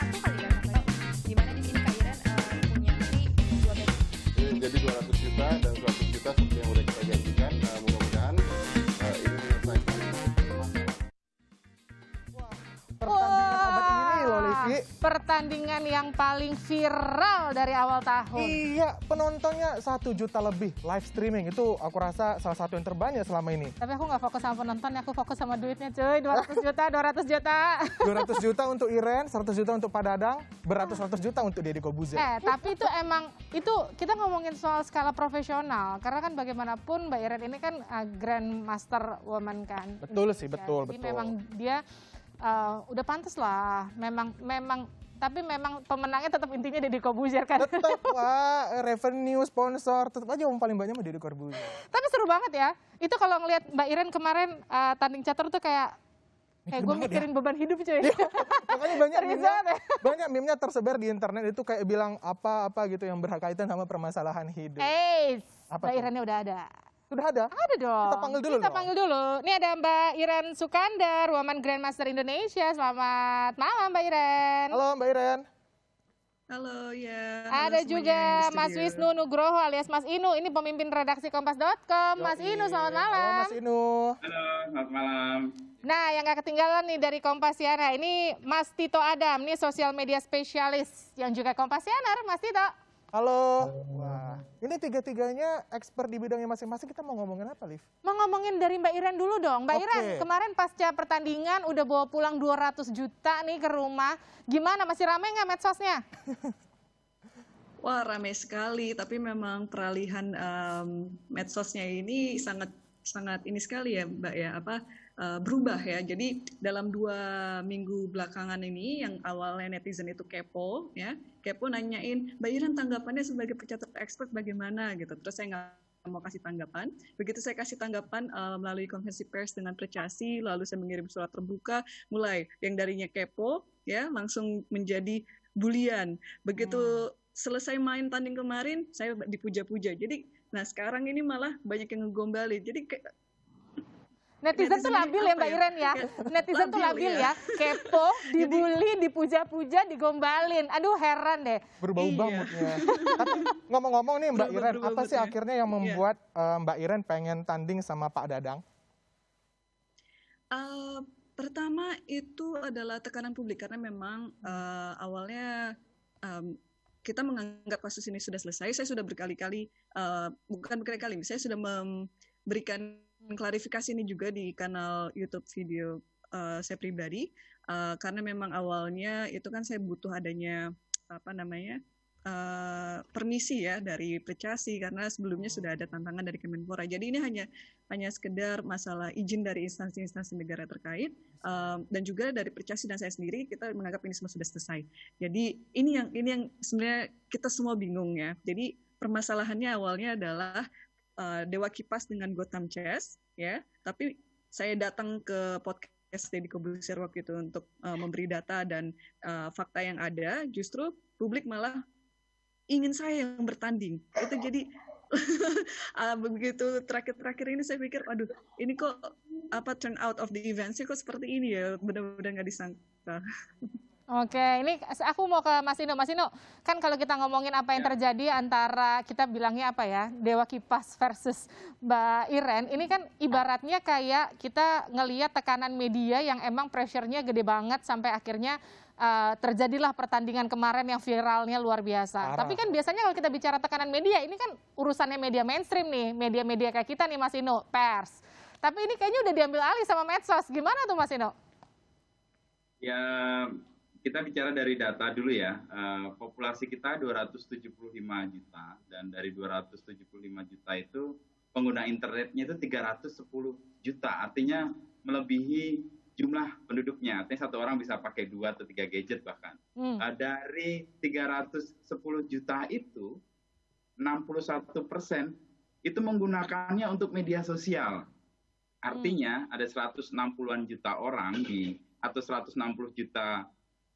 satu kali kan Mas Ayu, di mana di sini Kak Iren punya nanti 2 batch. Jadi 200 juta dan 100 juta seperti yang udah kita janjikan, mudah-mudahan ini menyelesaikan masalah. Pertandingan abad ini loh, Livi. Pertandingan yang paling viral dari awal tahun. Iya, penontonnya 1 juta lebih live streaming. Itu aku rasa salah satu yang terbanyak selama ini. Tapi aku nggak fokus sama penonton, aku fokus sama duitnya cuy. 200 juta, 200 juta. 200 juta untuk Iren, 100 juta untuk Pak Dadang, beratus-ratus juta untuk Deddy Kobuzer. Tapi itu emang, itu kita ngomongin soal skala profesional. Karena kan bagaimanapun Mbak Iren ini kan Grandmaster Woman kan. Betul sih, betul, Jadi betul. memang dia udah pantas lah. Tapi memang pemenangnya tetap intinya Deddy Kobuzer kan. Tetap lah, revenue, sponsor, tetap aja yang paling banyak mah Deddy Kobuzer. Tapi seru banget ya. Itu kalau ngelihat Mbak Iren kemarin tanding catur tuh kayak gue banget mikirin beban hidup cuy. Makanya banyak Serius meme-nya, banget ya? banyak meme-nya tersebar di internet itu kayak bilang apa-apa gitu yang berkaitan sama permasalahan hidup. Mbak Apa tuh? Irennya udah ada. Sudah ada? Ada dong. Kita panggil dulu Kita dong. panggil dulu. Ini ada Mbak Iren Sukandar, Woman Grandmaster Indonesia. Selamat malam Mbak Iren. Halo Mbak Iren. Halo ya. Ada halo juga semuanya yang di Mas studio. Wisnu Nugroho alias Mas Inu. Ini pemimpin redaksi Kompas.com. Mas Yoi. Inu, selamat malam. Halo Mas Inu. Halo, selamat malam. Nah, yang gak ketinggalan nih dari Kompasiana, ini Mas Tito Adam, nih sosial media spesialis yang juga Kompasianer, Mas Tito. Halo. Wah, ini tiga-tiganya expert di bidangnya masing-masing. Kita mau ngomongin apa, Liv? Mau ngomongin dari Mbak Iren dulu dong. Mbak Oke. Iren, kemarin pasca pertandingan udah bawa pulang 200 juta nih ke rumah. Gimana, masih rame nggak medsosnya? Wah, ramai sekali, tapi memang peralihan medsosnya ini sangat ini sekali ya, Mbak ya, berubah ya. Jadi dalam 2 minggu belakangan ini yang awalnya netizen itu kepo ya, kepo nanyain Mbak Iren tanggapannya sebagai pecatur expert bagaimana gitu. Terus saya nggak mau kasih tanggapan. Begitu saya kasih tanggapan melalui konferensi pers dengan Percasi, lalu saya mengirim surat terbuka, mulai yang darinya kepo ya langsung menjadi bulian. Begitu selesai main tanding kemarin, saya dipuja-puja. Jadi, nah sekarang ini malah banyak yang ngegombalin. Jadi kayak Netizen tuh labil ya Mbak Iren ya. Netizen tuh labil ya. Kepo, dibully, dipuja-puja, digombalin. Aduh heran deh. Berubah-ubah Iya. moodnya. Tapi ngomong-ngomong nih Mbak Iren, Berubah-ubah apa sih moodnya. akhirnya yang membuat Mbak Iren pengen tanding sama Pak Dadang? pertama itu adalah tekanan publik karena memang awalnya kita menganggap kasus ini sudah selesai. Saya sudah berkali-kali, bukan berkali-kali, saya sudah memberikan klarifikasi ini juga di kanal YouTube video saya pribadi, karena memang awalnya itu kan saya butuh adanya permisi ya dari Percasi karena sebelumnya sudah ada tantangan dari Kemenpora. Jadi ini hanya sekedar masalah izin dari instansi-instansi negara terkait, dan juga dari Percasi dan saya sendiri kita menganggap ini semua sudah selesai. Jadi ini yang sebenarnya kita semua bingung ya. Jadi permasalahannya awalnya adalah Dewa Kipas dengan Gotham Chess ya, tapi saya datang ke podcast Deddy Kobuzer waktu itu untuk memberi data dan fakta yang ada, justru publik malah ingin saya yang bertanding. Itu jadi begitu terakhir ini saya pikir, aduh, ini kok turn out of the event-nya kok seperti ini ya, benar-benar nggak disangka. Oke, ini aku mau ke Mas Ino. Mas Ino, kan kalau kita ngomongin apa yang terjadi antara, kita bilangnya apa ya, Dewa Kipas versus Mbak Iren, ini kan ibaratnya kayak kita ngelihat tekanan media yang emang pressure-nya gede banget sampai akhirnya terjadilah pertandingan kemarin yang viralnya luar biasa. Parah. Tapi kan biasanya kalau kita bicara tekanan media, ini kan urusannya media mainstream nih, media-media kayak kita nih Mas Ino, pers. Tapi ini kayaknya udah diambil alih sama medsos. Gimana tuh Mas Ino? Ya, kita bicara dari data dulu ya. Populasi kita 275 juta dan dari 275 juta itu pengguna internetnya itu 310 juta. Artinya melebihi jumlah penduduknya. Artinya satu orang bisa pakai 2 atau 3 gadget bahkan. Dari 310 juta itu 61% itu menggunakannya untuk media sosial. Artinya ada 160-an juta orang atau 160 juta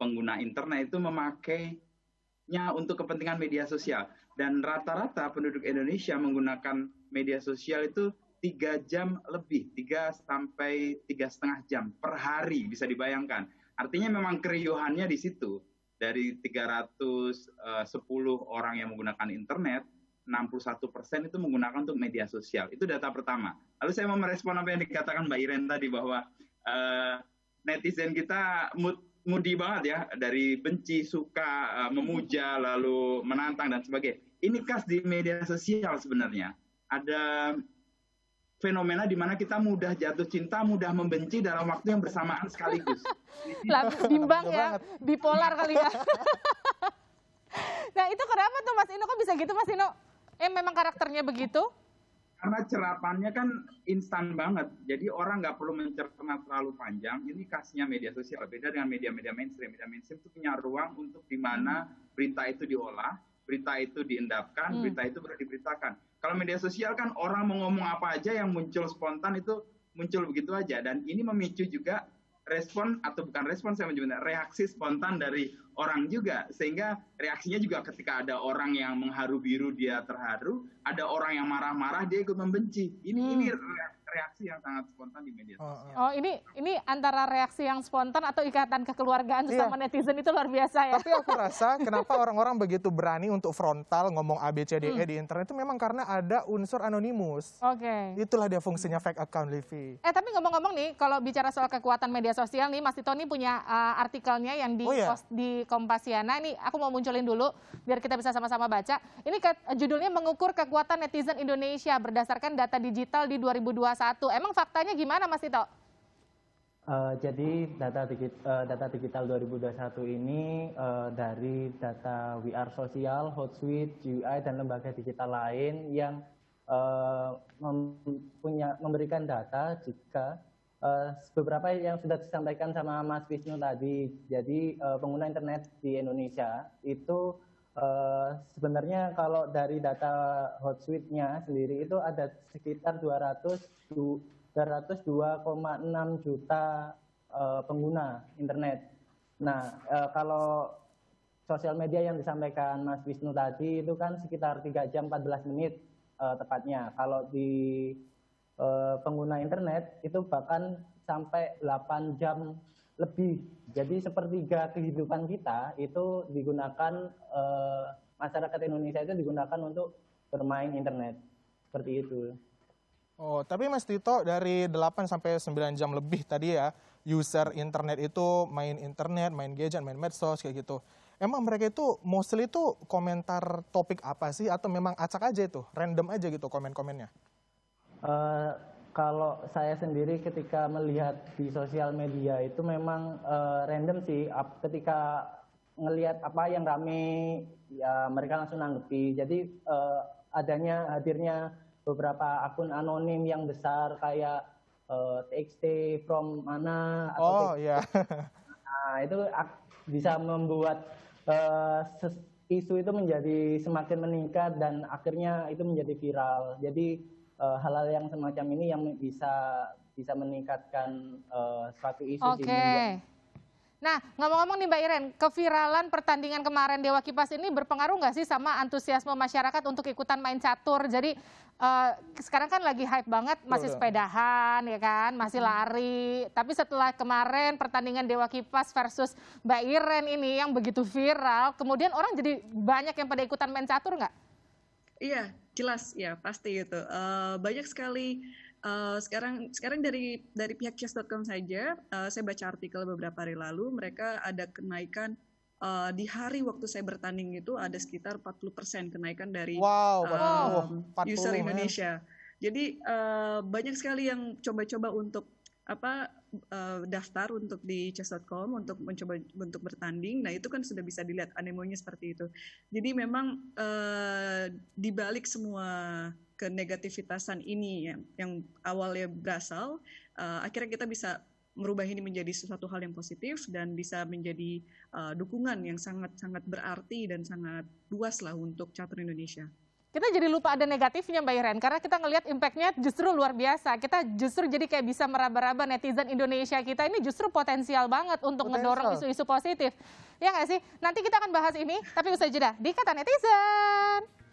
pengguna internet itu memakainya untuk kepentingan media sosial. Dan rata-rata penduduk Indonesia menggunakan media sosial itu 3 jam lebih, 3 sampai 3,5 jam per hari, bisa dibayangkan. Artinya memang keriuhannya di situ. dari 310 orang yang menggunakan internet, 61% itu menggunakan untuk media sosial. Itu data pertama. Lalu saya mau merespon apa yang dikatakan Mbak Iren tadi, bahwa netizen kita moody banget ya, dari benci, suka, memuja, lalu menantang dan sebagainya. Ini khas di media sosial sebenarnya. Ada fenomena di mana kita mudah jatuh cinta, mudah membenci dalam waktu yang bersamaan sekaligus. Bimbang ya, bipolar kali ya. Nah itu kenapa tuh Mas Ino, kok bisa gitu Mas Ino? Memang karakternya begitu? Karena cerapannya kan instan banget, jadi orang nggak perlu mencerna terlalu panjang. Ini khasnya media sosial, beda dengan media-media mainstream. Media mainstream itu punya ruang untuk di mana berita itu diolah, berita itu diendapkan, berita itu baru diberitakan. Kalau media sosial kan orang mau ngomong apa aja yang muncul spontan itu muncul begitu aja, dan ini memicu juga respon, atau bukan respon, saya menyebutnya reaksi spontan dari orang juga, sehingga reaksinya juga ketika ada orang yang mengharu biru dia terharu, ada orang yang marah-marah dia ikut membenci. Ini reaksi yang sangat spontan di media sosial. Oh, ini antara reaksi yang spontan atau ikatan kekeluargaan sesama netizen itu luar biasa ya. Tapi aku rasa kenapa orang-orang begitu berani untuk frontal ngomong ABCDE di internet itu memang karena ada unsur anonimus. Oke. Itulah dia fungsinya fake account, Livi. Tapi ngomong-ngomong nih, kalau bicara soal kekuatan media sosial nih, Mas Tito nih punya artikelnya yang di-post di Kompasiana. Ini aku mau munculin dulu biar kita bisa sama-sama baca. Ini judulnya mengukur kekuatan netizen Indonesia berdasarkan data digital di 2021. Emang faktanya gimana Mas Tito? Jadi data digital 2021 ini dari data We Are Social, Hootsuite, GUI, dan lembaga digital lain yang memberikan data jika beberapa yang sudah disampaikan sama Mas Wisnu tadi. Jadi pengguna internet di Indonesia itu sebenarnya kalau dari data Hootsuite-nya sendiri itu ada sekitar 202,6 juta pengguna internet. Nah, kalau sosial media yang disampaikan Mas Wisnu tadi itu kan sekitar 3 jam 14 menit tepatnya. Kalau di pengguna internet itu bahkan sampai 8 jam lebih. Jadi sepertiga kehidupan kita itu digunakan, masyarakat Indonesia itu digunakan untuk bermain internet. Seperti itu. Oh, tapi Mas Tito dari 8 sampai 9 jam lebih tadi ya, user internet itu main internet, main gadget, main medsos kayak gitu. Emang mereka itu mostly itu komentar topik apa sih, atau memang acak aja itu, random aja gitu komen-komennya? Kalau saya sendiri ketika melihat di sosial media itu memang random sih. Ketika ngelihat apa yang rame, ya mereka langsung nanggepi. Jadi hadirnya beberapa akun anonim yang besar kayak TXT from mana atau nah itu bisa membuat isu itu menjadi semakin meningkat dan akhirnya itu menjadi viral. Jadi hal-hal yang semacam ini yang bisa meningkatkan suatu isu. Oke. Nah, ngomong-ngomong nih Mbak Iren, keviralan pertandingan kemarin Dewa Kipas ini berpengaruh nggak sih sama antusiasme masyarakat untuk ikutan main catur? Jadi sekarang kan lagi hype banget, masih sepedahan ya kan, masih lari. Tapi setelah kemarin pertandingan Dewa Kipas versus Mbak Iren ini yang begitu viral, kemudian orang jadi banyak yang pada ikutan main catur nggak? Iya, jelas ya, pasti itu. Banyak sekali sekarang dari pihak chess.com saja, saya baca artikel beberapa hari lalu, mereka ada kenaikan di hari waktu saya bertanding itu ada sekitar 40% kenaikan dari user Indonesia. Jadi banyak sekali yang coba-coba untuk daftar untuk di chess.com untuk mencoba untuk bertanding. Nah itu kan sudah bisa dilihat animonya seperti itu. Jadi memang dibalik semua kenegativitasan ini yang awalnya berasal, akhirnya kita bisa merubah ini menjadi sesuatu hal yang positif dan bisa menjadi dukungan yang sangat-sangat berarti dan sangat luas lah untuk catur Indonesia. Kita jadi lupa ada negatifnya Mbak Iren, karena kita ngelihat impact-nya justru luar biasa. Kita justru jadi kayak bisa meraba-raba netizen Indonesia kita ini justru potensial banget untuk ngedorong isu-isu positif. Ya nggak sih? Nanti kita akan bahas ini, tapi usai jeda di Kata Netizen.